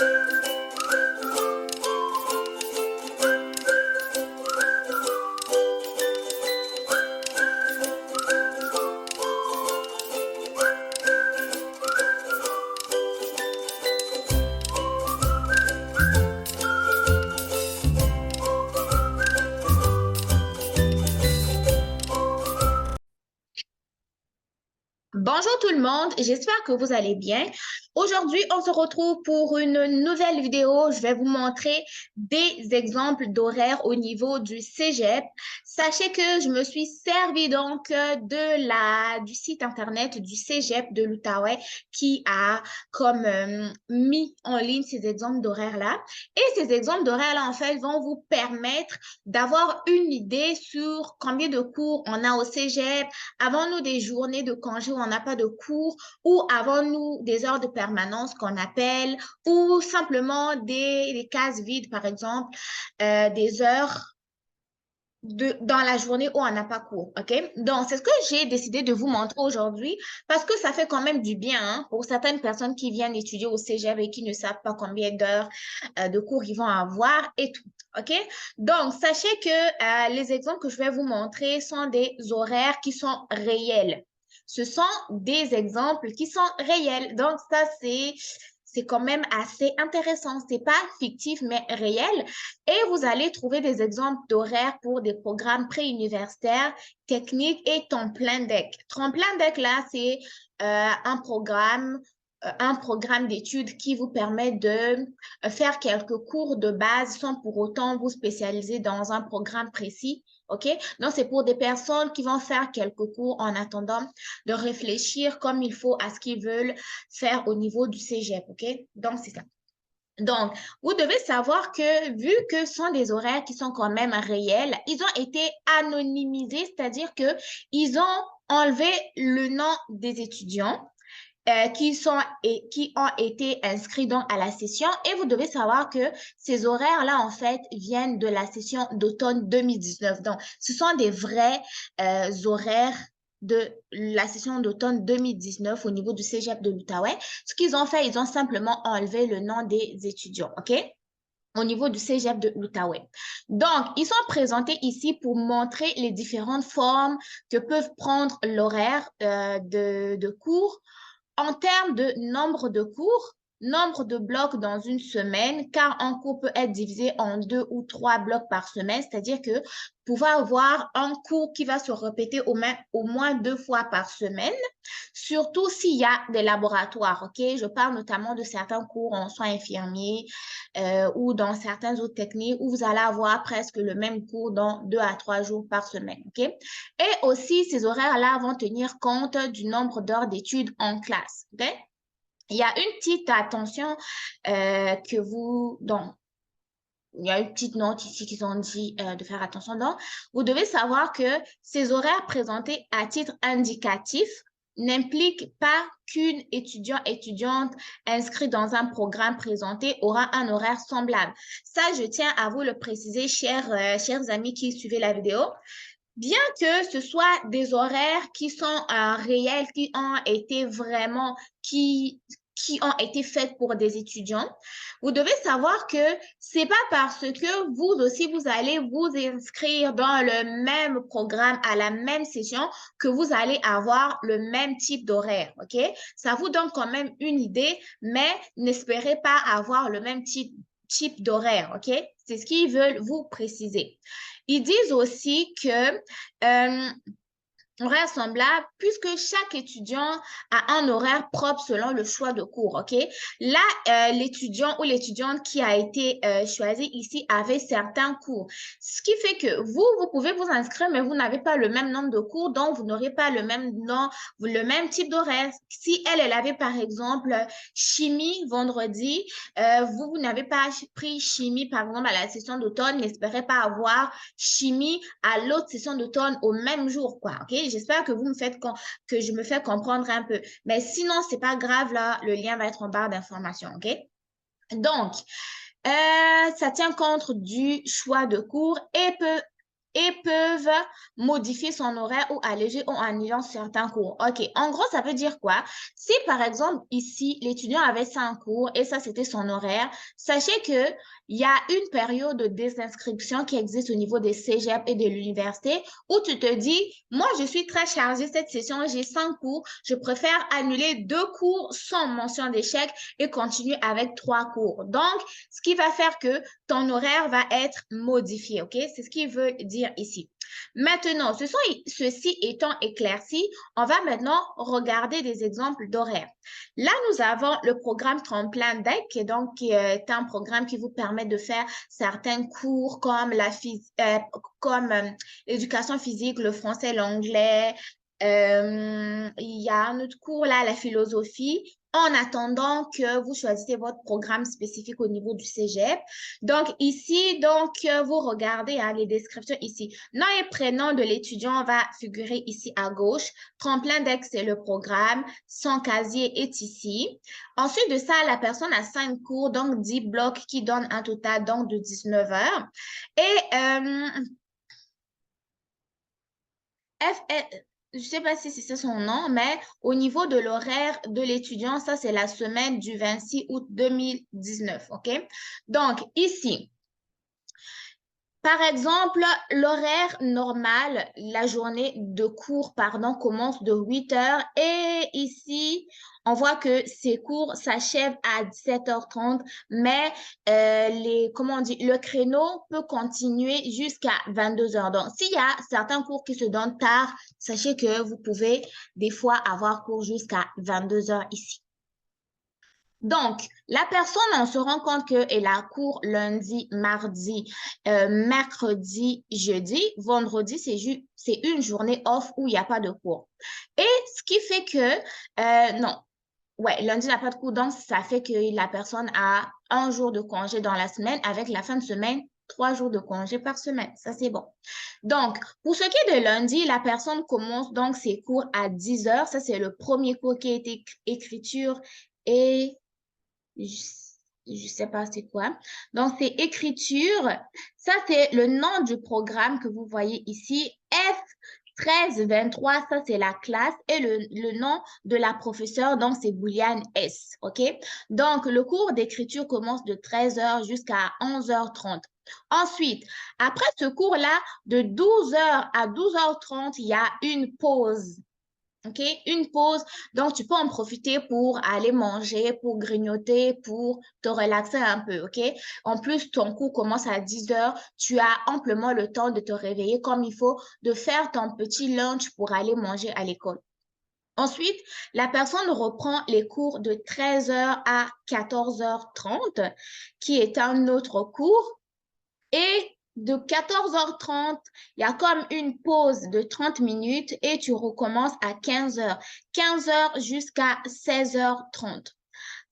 Bonjour tout le monde, j'espère que vous allez bien. Aujourd'hui, on se retrouve pour une nouvelle vidéo. Je vais vous montrer des exemples d'horaires au niveau du Cégep. Sachez que je me suis servi donc du site internet du Cégep de l'Outaouais qui a comme mis en ligne ces exemples d'horaires-là. Et ces exemples d'horaires-là, en fait, vont vous permettre d'avoir une idée sur combien de cours on a au Cégep. Avons-nous des journées de congé où on n'a pas de cours ou avons-nous des heures de permanence qu'on appelle ou simplement des cases vides, par exemple, des heures dans la journée où on n'a pas cours, OK? Donc, c'est ce que j'ai décidé de vous montrer aujourd'hui parce que ça fait quand même du bien hein, pour certaines personnes qui viennent étudier au Cégep et qui ne savent pas combien d'heures de cours ils vont avoir et tout, OK? Donc, sachez que les exemples que je vais vous montrer sont des horaires qui sont réels. Ce sont des exemples qui sont réels. Donc, ça, c'est quand même assez intéressant. C'est pas fictif, mais réel. Et vous allez trouver des exemples d'horaires pour des programmes préuniversitaires, techniques et temps plein deck. Temps plein deck, là, c'est un programme d'études qui vous permet de faire quelques cours de base sans pour autant vous spécialiser dans un programme précis. OK? Donc, c'est pour des personnes qui vont faire quelques cours en attendant de réfléchir comme il faut à ce qu'ils veulent faire au niveau du cégep. OK? Donc, c'est ça. Donc, vous devez savoir que vu que ce sont des horaires qui sont quand même réels, ils ont été anonymisés, c'est-à-dire qu'ils ont enlevé le nom des étudiants qui ont été inscrits donc à la session. Et vous devez savoir que ces horaires-là, en fait, viennent de la session d'automne 2019. Donc, ce sont des vrais horaires de la session d'automne 2019 au niveau du Cégep de l'Outaouais. Ce qu'ils ont fait, ils ont simplement enlevé le nom des étudiants, OK? Au niveau du Cégep de l'Outaouais. Donc, ils sont présentés ici pour montrer les différentes formes que peuvent prendre l'horaire de cours en termes de nombre de cours, nombre de blocs dans une semaine, car un cours peut être divisé en 2 ou 3 blocs par semaine, c'est-à-dire que vous pouvez avoir un cours qui va se répéter au moins 2 fois par semaine, surtout s'il y a des laboratoires, OK? Je parle notamment de certains cours en soins infirmiers ou dans certaines autres techniques où vous allez avoir presque le même cours dans 2 à 3 jours par semaine, OK? Et aussi, ces horaires-là vont tenir compte du nombre d'heures d'études en classe, OK? Il y a une petite attention il y a une petite note ici qui ont dit de faire attention. Donc, vous devez savoir que ces horaires présentés à titre indicatif n'impliquent pas qu'une étudiante inscrite dans un programme présenté aura un horaire semblable. Ça, je tiens à vous le préciser, chers amis qui suivez la vidéo. Bien que ce soit des horaires qui sont réels, qui ont été faits pour des étudiants, vous devez savoir que c'est pas parce que vous aussi, vous allez vous inscrire dans le même programme, à la même session, que vous allez avoir le même type d'horaire, OK? Ça vous donne quand même une idée, mais n'espérez pas avoir le même type d'horaire, OK? C'est ce qu'ils veulent vous préciser. Ils disent aussi que horaire semblable, puisque chaque étudiant a un horaire propre selon le choix de cours, OK? Là, l'étudiant ou l'étudiante qui a été choisi ici avait certains cours. Ce qui fait que vous pouvez vous inscrire, mais vous n'avez pas le même nombre de cours, donc vous n'aurez pas le même type d'horaire. Si elle avait par exemple chimie vendredi, vous n'avez pas pris chimie par exemple à la session d'automne, n'espérez pas avoir chimie à l'autre session d'automne au même jour, quoi, OK? J'espère que que je me fais comprendre un peu. Mais sinon, c'est pas grave, là, le lien va être en barre d'informations, OK? Donc, ça tient compte du choix de cours et peut et peuvent modifier son horaire ou alléger ou annuler certains cours. OK, en gros, ça veut dire quoi? Si par exemple, ici, l'étudiant avait 5 cours et ça, c'était son horaire, sachez que il y a une période de désinscription qui existe au niveau des cégep et de l'université où tu te dis, moi, je suis très chargée cette session, j'ai 5 cours, je préfère annuler 2 cours sans mention d'échec et continuer avec 3 cours. Donc, ce qui va faire que ton horaire va être modifié, OK? C'est ce qu'il veut dire ici. Maintenant, ceci étant éclairci, on va maintenant regarder des exemples d'horaires. Là, nous avons le programme Tremplin DEC, qui est un programme qui vous permet de faire certains cours comme l'éducation physique, le français, l'anglais. Il y a un autre cours là, la philosophie, en attendant que vous choisissez votre programme spécifique au niveau du cégep. Donc, ici, vous regardez les descriptions ici. Nom et prénom de l'étudiant va figurer ici à gauche. Tremplin DEC, c'est le programme. Son casier est ici. Ensuite de ça, la personne a 5 cours, donc 10 blocs qui donnent un total donc, de 19 heures. Et je ne sais pas si c'est son nom, mais au niveau de l'horaire de l'étudiant, ça, c'est la semaine du 26 août 2019, OK? Donc, ici, par exemple, l'horaire normal, la journée de cours, pardon, commence de 8 heures et ici, on voit que ces cours s'achèvent à 17h30, mais comment on dit, le créneau peut continuer jusqu'à 22 heures. Donc, s'il y a certains cours qui se donnent tard, sachez que vous pouvez des fois avoir cours jusqu'à 22 heures ici. Donc, la personne, on se rend compte qu'elle a cours lundi, mardi, mercredi, jeudi. Vendredi, c'est une journée off où il n'y a pas de cours. Et ce qui fait que, non, ouais, lundi n'a pas de cours, donc ça fait que la personne a un jour de congé dans la semaine avec la fin de semaine, 3 jours de congé par semaine. Ça, c'est bon. Donc, pour ce qui est de lundi, la personne commence donc ses cours à 10 heures. Ça, c'est le premier cours qui est écriture et je sais pas c'est quoi. Donc, c'est écriture. Ça, c'est le nom du programme que vous voyez ici. F1323, ça, c'est la classe. Et le nom de la professeure, donc, c'est Bouliane S. OK? Donc, le cours d'écriture commence de 13 heures jusqu'à 11h30. Ensuite, après ce cours-là, de 12 heures à 12h30, il y a une pause. OK? Une pause. Donc, tu peux en profiter pour aller manger, pour grignoter, pour te relaxer un peu. OK? En plus, ton cours commence à 10 heures. Tu as amplement le temps de te réveiller comme il faut, de faire ton petit lunch pour aller manger à l'école. Ensuite, la personne reprend les cours de 13 heures à 14h30, qui est un autre cours. Et de 14h30, il y a comme une pause de 30 minutes et tu recommences à 15h. 15h jusqu'à 16h30.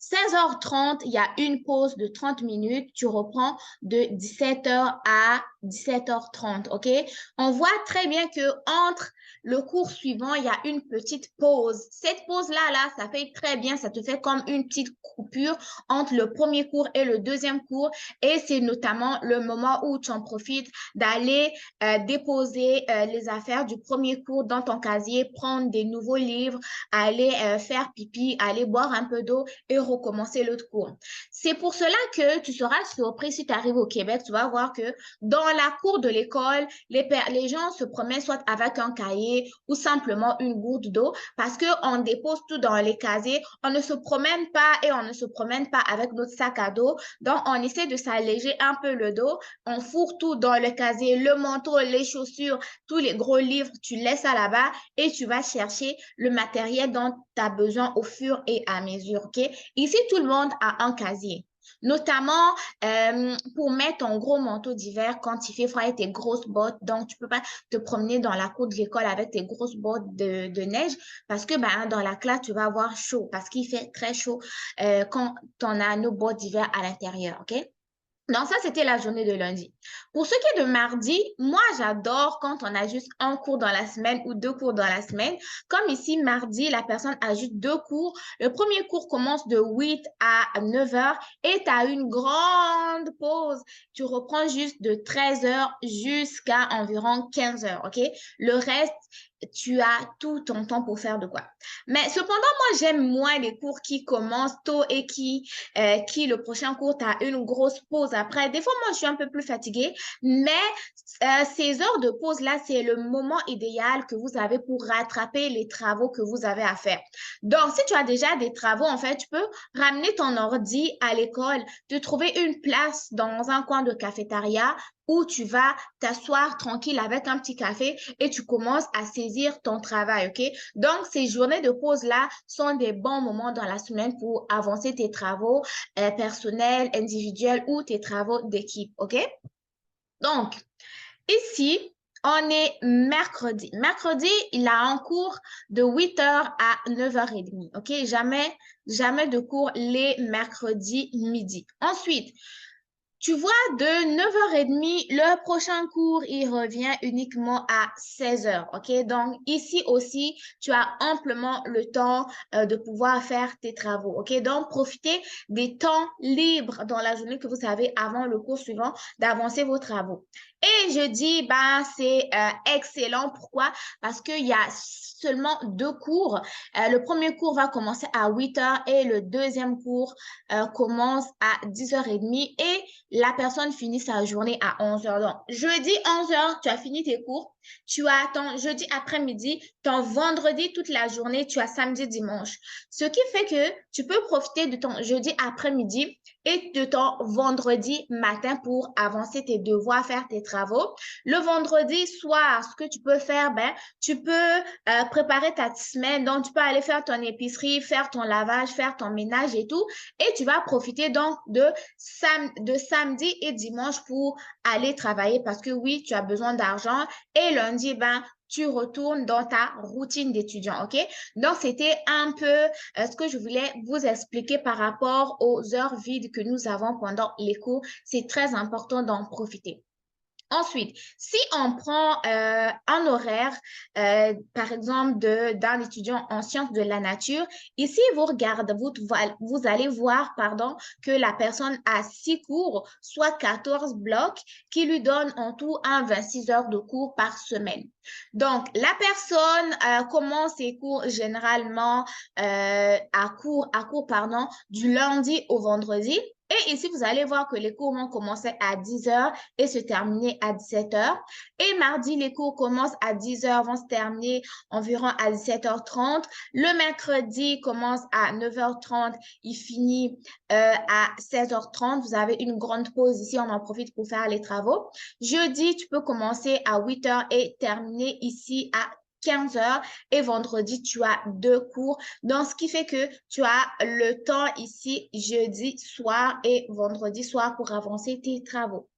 16h30, il y a une pause de 30 minutes. Tu reprends de 17h à 17h30, OK? On voit très bien que entre le cours suivant, il y a une petite pause. Cette pause-là, ça fait très bien. Ça te fait comme une petite coupure entre le premier cours et le deuxième cours. Et c'est notamment le moment où tu en profites d'aller déposer les affaires du premier cours dans ton casier, prendre des nouveaux livres, aller faire pipi, aller boire un peu d'eau et recommencer l'autre cours. C'est pour cela que tu seras surpris si tu arrives au Québec, tu vas voir que dans la cour de l'école, les gens se promènent soit avec un cahier ou simplement une gourde d'eau parce qu'on dépose tout dans les casiers. On ne se promène pas et on ne se promène pas avec notre sac à dos. Donc, on essaie de s'alléger un peu le dos. On fourre tout dans le casier, le manteau, les chaussures, tous les gros livres, tu laisses ça là-bas et tu vas chercher le matériel dont tu as besoin au fur et à mesure. OK? Ici, tout le monde a un casier. Notamment pour mettre ton gros manteau d'hiver quand il fait froid et tes grosses bottes. Donc, tu ne peux pas te promener dans la cour de l'école avec tes grosses bottes de neige parce que dans la classe, tu vas avoir chaud parce qu'il fait très chaud quand on a nos bottes d'hiver à l'intérieur. OK? Donc, ça, c'était la journée de lundi. Pour ce qui est de mardi, moi, j'adore quand on a juste un cours dans la semaine ou deux cours dans la semaine. Comme ici, mardi, la personne a juste deux cours. Le premier cours commence de 8 à 9 heures et tu as une grande pause. Tu reprends juste de 13 heures jusqu'à environ 15 heures, OK? Le reste, tu as tout ton temps pour faire de quoi. Mais cependant, moi, j'aime moins les cours qui commencent tôt et qui le prochain cours, tu as une grosse pause après. Des fois, moi, je suis un peu plus fatiguée, mais ces heures de pause-là, c'est le moment idéal que vous avez pour rattraper les travaux que vous avez à faire. Donc, si tu as déjà des travaux, en fait, tu peux ramener ton ordi à l'école, te trouver une place dans un coin de cafétéria où tu vas t'asseoir tranquille avec un petit café et tu commences à saisir ton travail, OK? Donc, ces journées de pause-là sont des bons moments dans la semaine pour avancer tes travaux personnels, individuels ou tes travaux d'équipe, OK? Donc, ici, on est mercredi. Mercredi, il a un cours de 8 heures à 9h30, OK? Jamais de cours les mercredis midi. Ensuite, tu vois, de 9h30, le prochain cours, il revient uniquement à 16h, OK? Donc, ici aussi, tu as amplement le temps de pouvoir faire tes travaux, OK? Donc, profitez des temps libres dans la journée que vous avez avant le cours suivant d'avancer vos travaux. Et jeudi, ben, c'est excellent. Pourquoi? Parce qu'il y a seulement deux cours. Le premier cours va commencer à 8h et le deuxième cours commence à 10h30 et la personne finit sa journée à 11h. Donc, jeudi 11h, tu as fini tes cours. Tu as ton jeudi après-midi, ton vendredi toute la journée, tu as samedi, dimanche. Ce qui fait que tu peux profiter de ton jeudi après-midi et de ton vendredi matin pour avancer tes devoirs, faire tes travaux. Le vendredi soir, ce que tu peux faire, ben, tu peux préparer ta semaine. Donc, tu peux aller faire ton épicerie, faire ton lavage, faire ton ménage et tout. Et tu vas profiter donc de samedi et dimanche pour aller travailler parce que oui, tu as besoin d'argent. Et lundi, ben, tu retournes dans ta routine d'étudiant, OK? Donc, c'était un peu ce que je voulais vous expliquer par rapport aux heures vides que nous avons pendant les cours. C'est très important d'en profiter. Ensuite, si on prend un horaire, par exemple, d'un étudiant en sciences de la nature, ici, vous regardez, vous allez voir, pardon, que la personne a 6 cours, soit 14 blocs, qui lui donnent en tout 26 heures de cours par semaine. Donc, la personne commence ses cours généralement pardon, du lundi au vendredi. Et ici, vous allez voir que les cours vont commencer à 10 heures et se terminer à 17 heures. Et mardi, les cours commencent à 10 heures, vont se terminer environ à 17h30. Le mercredi commence à 9h30, il finit à 16h30. Vous avez une grande pause ici, on en profite pour faire les travaux. Jeudi, tu peux commencer à 8 heures et terminer ici à 15 heures et vendredi, tu as deux cours. Donc, ce qui fait que tu as le temps ici jeudi soir et vendredi soir pour avancer tes travaux.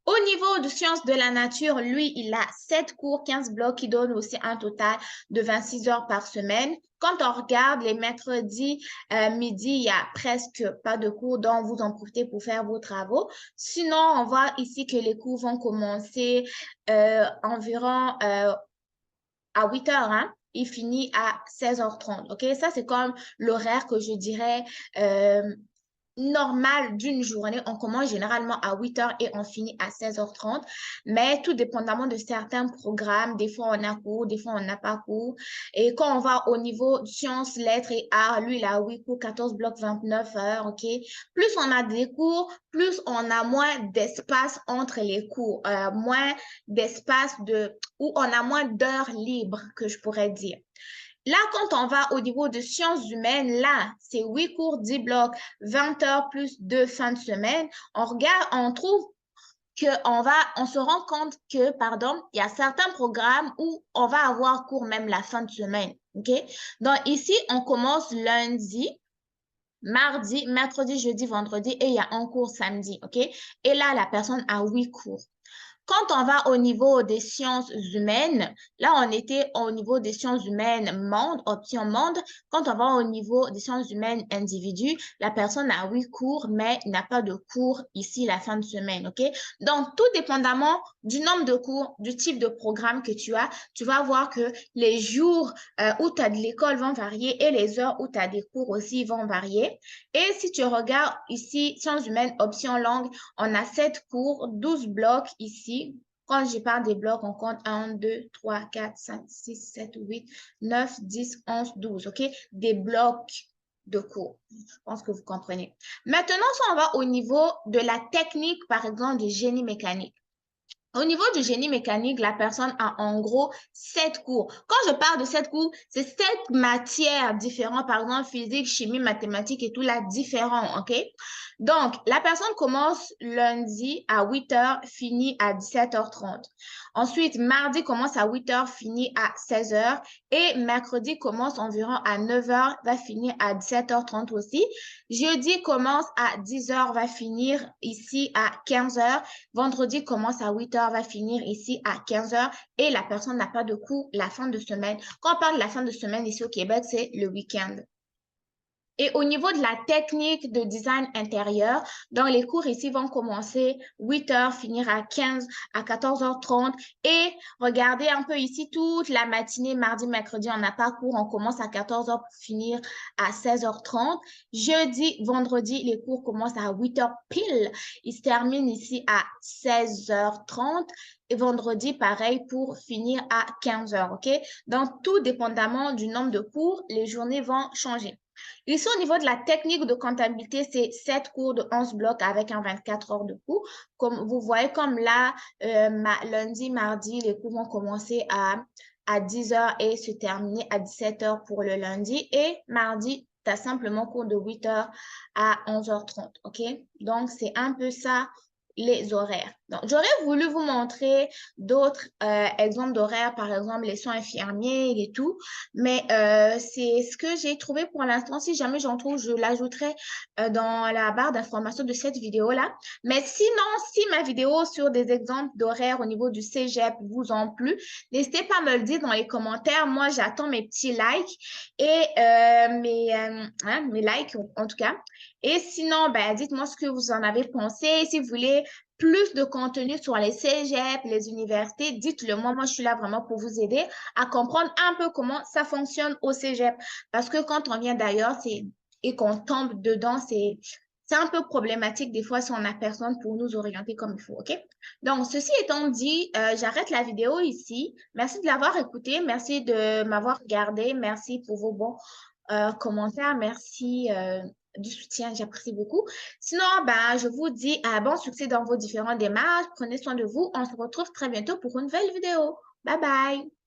Au niveau de sciences de la nature, lui, il a 7 cours, 15 blocs qui donnent aussi un total de 26 heures par semaine. Quand on regarde les mercredis midi, il n'y a presque pas de cours, donc vous en profitez pour faire vos travaux. Sinon, on voit ici que les cours vont commencer environ à 8 heures, hein? Il finit à 16h30. OK? Ça, c'est comme l'horaire que je dirais normal d'une journée. On commence généralement à 8 heures et on finit à 16h30. Mais tout dépendamment de certains programmes, des fois on a cours, des fois on n'a pas cours. Et quand on va au niveau sciences, lettres et arts, lui, il a 8 cours, 14 blocs, 29 heures, OK? Plus on a des cours, plus on a moins d'espace entre les cours, moins d'espace où on a moins d'heures libres, que je pourrais dire. Là, quand on va au niveau de sciences humaines, là, c'est 8 cours, 10 blocs, 20 heures plus 2 fins de semaine. On regarde, on trouve on se rend compte que, pardon, il y a certains programmes où on va avoir cours même la fin de semaine, OK? Donc, ici, on commence lundi, mardi, mercredi, jeudi, vendredi et il y a un cours samedi, OK? Et là, la personne a 8 cours. Quand on va au niveau des sciences humaines, là, on était au niveau des sciences humaines monde, option monde. Quand on va au niveau des sciences humaines individu, la personne a 8 cours, mais n'a pas de cours ici la fin de semaine, OK? Donc, tout dépendamment du nombre de cours, du type de programme que tu vas voir que les jours où tu as de l'école vont varier et les heures où tu as des cours aussi vont varier. Et si tu regardes ici, sciences humaines, option langue, on a 7 cours, 12 blocs ici. Quand je parle des blocs, on compte 1, 2, 3, 4, 5, 6, 7, 8, 9, 10, 11, 12, OK? Des blocs de cours. Je pense que vous comprenez. Maintenant, si on va au niveau de la technique, par exemple, du génie mécanique. Au niveau du génie mécanique, la personne a en gros 7 cours. Quand je parle de 7 cours, c'est 7 matières différentes, par exemple physique, chimie, mathématiques et tout là, différents, OK? Donc, la personne commence lundi à 8h, finit à 17h30. Ensuite, mardi commence à 8h, finit à 16h. Et mercredi commence environ à 9h, va finir à 17h30 aussi. Jeudi commence à 10h, va finir ici à 15h. Vendredi commence à 8h, va finir ici à 15h et la personne n'a pas de cours la fin de semaine. Quand on parle de la fin de semaine ici au Québec, c'est le week-end. Et au niveau de la technique de design intérieur, donc les cours ici vont commencer 8h, finir à 15, à 14h30. Et regardez un peu ici, toute la matinée, mardi, mercredi, on n'a pas cours. On commence à 14h pour finir à 16h30. Jeudi, vendredi, les cours commencent à 8h pile. Ils se terminent ici à 16h30. Et vendredi, pareil, pour finir à 15h, OK? Donc, tout dépendamment du nombre de cours, les journées vont changer. Ici, au niveau de la technique de comptabilité, c'est 7 cours de 11 blocs avec un 24 heures de cours. Comme vous voyez, comme là, lundi, mardi, les cours vont commencer à 10h et se terminer à 17h pour le lundi. Et mardi, tu as simplement cours de 8h à 11h30. OK? Donc, c'est un peu ça les horaires. Donc, j'aurais voulu vous montrer d'autres exemples d'horaires, par exemple les soins infirmiers et tout, mais c'est ce que j'ai trouvé pour l'instant. Si jamais j'en trouve, je l'ajouterai dans la barre d'information de cette vidéo-là. Mais sinon, si ma vidéo sur des exemples d'horaires au niveau du cégep vous ont plu, n'hésitez pas à me le dire dans les commentaires. Moi, j'attends mes petits likes et mes likes en tout cas. Et sinon, ben, dites-moi ce que vous en avez pensé. Si vous voulez plus de contenu sur les cégeps, les universités, dites-le moi. Moi, je suis là vraiment pour vous aider à comprendre un peu comment ça fonctionne au cégep. Parce que quand on vient d'ailleurs et qu'on tombe dedans, c'est un peu problématique des fois si on n'a personne pour nous orienter comme il faut, OK? Donc, ceci étant dit, j'arrête la vidéo ici. Merci de l'avoir écouté. Merci de m'avoir regardé. Merci pour vos bons commentaires. Merci du soutien. J'apprécie beaucoup. Sinon, ben, je vous dis bon succès dans vos différentes démarches. Prenez soin de vous. On se retrouve très bientôt pour une nouvelle vidéo. Bye bye.